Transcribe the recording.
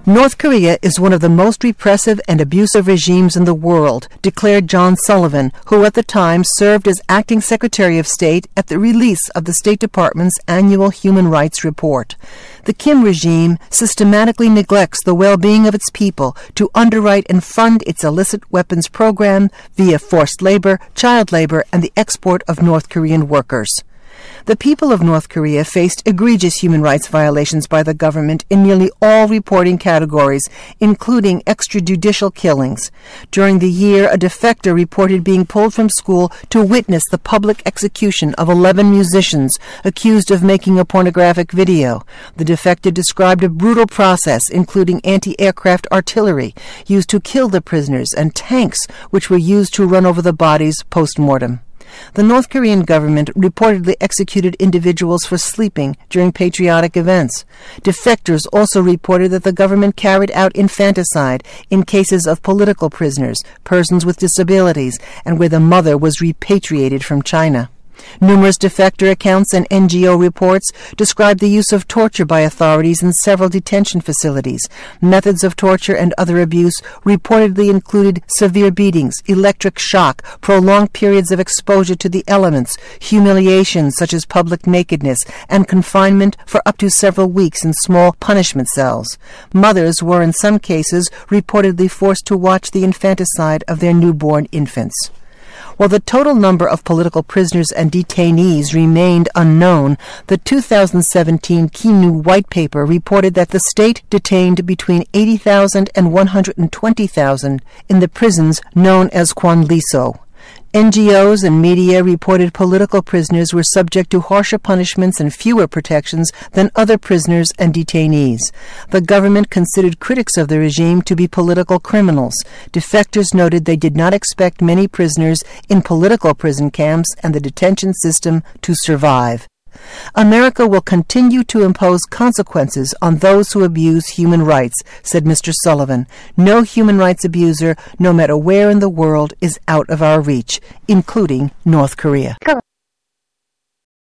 North Korea is one of the most repressive and abusive regimes in the world, declared John Sullivan, who at the time served as acting Secretary of State at the release of the State Department's annual Human Rights Report. The Kim regime systematically neglects the well-being of its people to underwrite and fund its illicit weapons program via forced labor, child labor, and the export of North Korean workers. The people of North Korea faced egregious human rights violations by the government in nearly all reporting categories, including extrajudicial killings. During the year, a defector reported being pulled from school to witness the public execution of 11 musicians accused of making a pornographic video. The defector described a brutal process, including anti-aircraft artillery used to kill the prisoners and tanks which were used to run over the bodies post-mortem. The North Korean government reportedly executed individuals for sleeping during patriotic events. Defectors also reported that the government carried out infanticide in cases of political prisoners, persons with disabilities, and where the mother was repatriated from China. Numerous defector accounts and NGO reports describe the use of torture by authorities in several detention facilities. Methods of torture and other abuse reportedly included severe beatings, electric shock, prolonged periods of exposure to the elements, humiliation such as public nakedness, and confinement for up to several weeks in small punishment cells. Mothers were in some cases reportedly forced to watch the infanticide of their newborn infants. While the total number of political prisoners and detainees remained unknown, the 2017 Kinu White Paper reported that the state detained between 80,000 and 120,000 in the prisons known as Kwanliso. NGOs and media reported political prisoners were subject to harsher punishments and fewer protections than other prisoners and detainees. The government considered critics of the regime to be political criminals. Defectors noted they did not expect many prisoners in political prison camps and the detention system to survive. America will continue to impose consequences on those who abuse human rights, said Mr. Sullivan. No human rights abuser, no matter where in the world, is out of our reach, including North Korea.